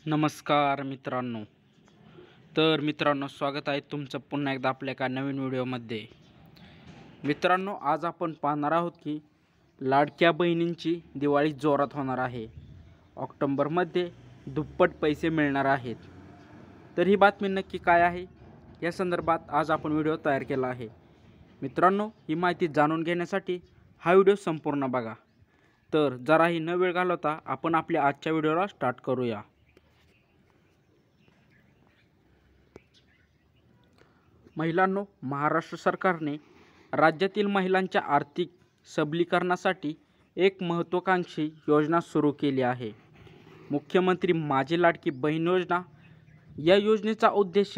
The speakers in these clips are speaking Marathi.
नमस्कार मित्रांनो. मित्रांनो, स्वागत आहे तुमचं पुन्हा एकदा आपल्या एका नवीन व्हिडिओमध्ये. मित्रांनो, आज आपण पाहणार आहोत की लाडक्या बहिणींची दिवाळी जोरात होणार आहे. ऑक्टोबरमध्ये दुप्पट पैसे मिळणार आहेत. तर ही बातमी नक्की काय आहे या संदर्भात आज आपण व्हिडिओ तयार केला आहे. मित्रांनो, ही माहिती जाणून घेण्यासाठी हा व्हिडिओ संपूर्ण बघा. तर जराही न वेळ घालवता आपण आपल्या आजच्या व्हिडिओला स्टार्ट करूया. महिलांनो, महाराष्ट्र सरकारने राज्यातील महिलांच्या आर्थिक सबलीकरणासाठी एक महत्त्वाकांक्षी योजना सुरू केली आहे. मुख्यमंत्री माझी लाडकी बहीण योजना. या योजनेचा उद्देश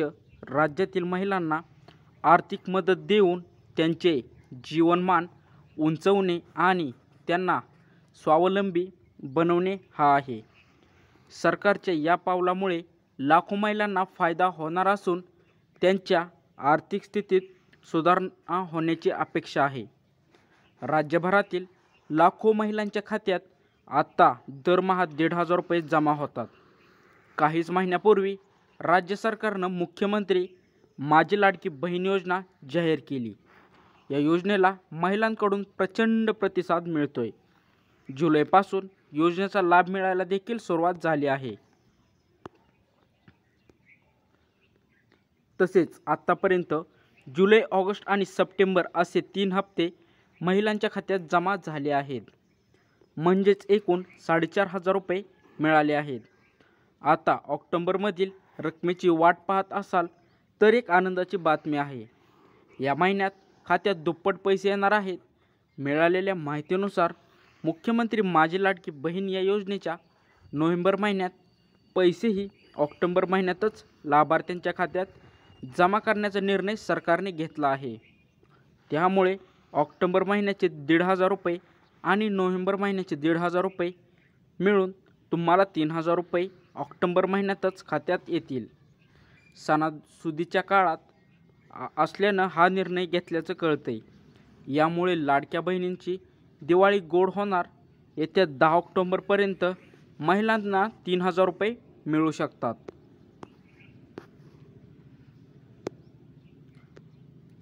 राज्यातील महिलांना आर्थिक मदत देऊन त्यांचे जीवनमान उंचवणे आणि त्यांना स्वावलंबी बनवणे हा आहे. सरकारच्या या पावलामुळे लाखो महिलांना फायदा होणार असून त्यांच्या आर्थिक स्थितीत सुधारणा होण्याची अपेक्षा आहे. राज्यभरातील लाखो महिलांच्या खात्यात आता दरमहा 1,500 रुपये जमा होतात. काहीच महिन्यापूर्वी राज्य सरकारनं मुख्यमंत्री माझी लाडकी बहीण योजना जाहीर केली. या योजनेला महिलांकडून प्रचंड प्रतिसाद मिळतोय. जुलैपासून योजनेचा लाभ मिळायला देखील सुरुवात झाली आहे. तसेच आत्तापर्यंत जुलै, ऑगस्ट आणि सप्टेंबर असे 3 हप्ते महिलांच्या खात्यात जमा झाले आहेत. म्हणजेच एकूण 4,500 रुपये मिळाले आहेत. आता ऑक्टोबरमधील रकमेची वाट पाहत असाल तर एक आनंदाची बातमी आहे. या महिन्यात खात्यात दुप्पट पैसे येणार आहेत. मिळालेल्या माहितीनुसार मुख्यमंत्री माझी लाडकी बहीण या योजनेच्या नोव्हेंबर महिन्यात पैसेही ऑक्टोबर महिन्यातच लाभार्थ्यांच्या खात्यात जमा करण्याचा निर्णय सरकारने घेतला आहे. त्यामुळे ऑक्टोबर महिन्याचे 1,500 रुपये आणि नोव्हेंबर महिन्याचे 1,500 रुपये मिळून तुम्हाला 3,000 रुपये ऑक्टोबर महिन्यातच खात्यात येतील. सणासुदीच्या काळात असल्यानं हा निर्णय घेतल्याचं कळतंय. यामुळे लाडक्या बहिणींची दिवाळी गोड होणार. येत्या 10 ऑक्टोबरपर्यंत महिलांना 3,000 रुपये मिळू शकतात.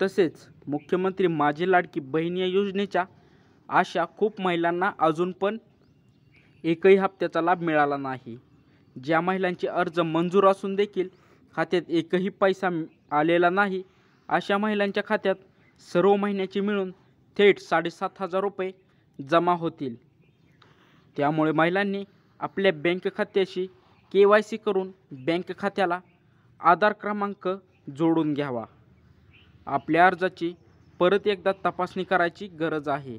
तसेच मुख्यमंत्री माझी लाडकी बहीण या योजनेच्या आशा खूप महिलांना अजून पण एकही हप्त्याचा लाभ मिळाला नाही. ज्या महिलांचे अर्ज मंजूर असून देखील खात्यात एकही पैसा आलेला नाही, अशा महिलांच्या खात्यात सर्व महिन्याचे मिळून थेट 7,500 रुपये जमा होतील. त्यामुळे महिलांनी आपल्या बँक खात्याशी KYC करून बँक खात्याला आधार क्रमांक जोडून घ्यावा. आपल्या अर्जाची परत एकदा तपासणी करायची गरज आहे.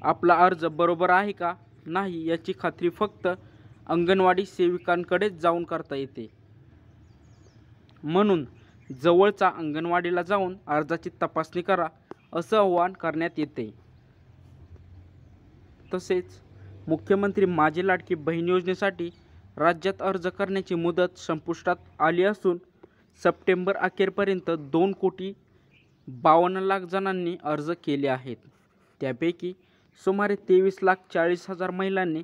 आपला अर्ज बरोबर आहे का नाही याची खात्री फक्त अंगणवाडी सेविकांकडेच जाऊन करता येते. म्हणून जवळचा अंगणवाडीला जाऊन अर्जाची तपासणी करा असं आवाहन करण्यात येते. तसेच मुख्यमंत्री माझी लाडकी बहीण योजनेसाठी राज्यात अर्ज करण्याची मुदत संपुष्टात आली असून सप्टेंबर अखेरपर्यंत 2,52,00,000 जणांनी अर्ज केले आहेत. त्यापैकी सुमारे 23,40,000 महिलांनी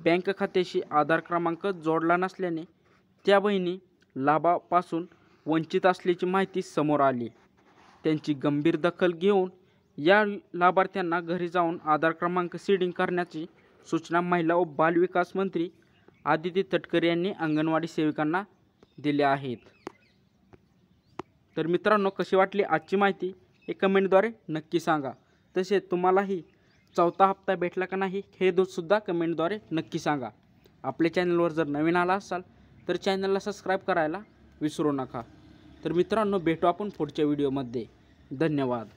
बँक खात्याशी आधार क्रमांक जोडला नसल्याने त्या बहिणी लाभापासून वंचित असल्याची माहिती समोर आली. त्यांची गंभीर दखल घेऊन या लाभार्थ्यांना घरी जाऊन आधार क्रमांक सीडिंग करण्याची सूचना महिला व बालविकास मंत्री आदिती तटकरे यांनी अंगणवाडी सेविकांना दिल्या आहेत. तर मित्रांनो, कशी वाटली आजची माहिती हे कमेंटद्वारे नक्की सांगा. तसेच तुम्हालाही चौथा हप्ता भेटला का नाही हे सुद्धा कमेंटद्वारे नक्की सांगा. आपल्या चॅनलवर जर नवीन आला असाल तर चॅनलला सबस्क्राईब करायला विसरू नका. तर मित्रांनो, भेटू आपण पुढच्या व्हिडिओमध्ये. धन्यवाद.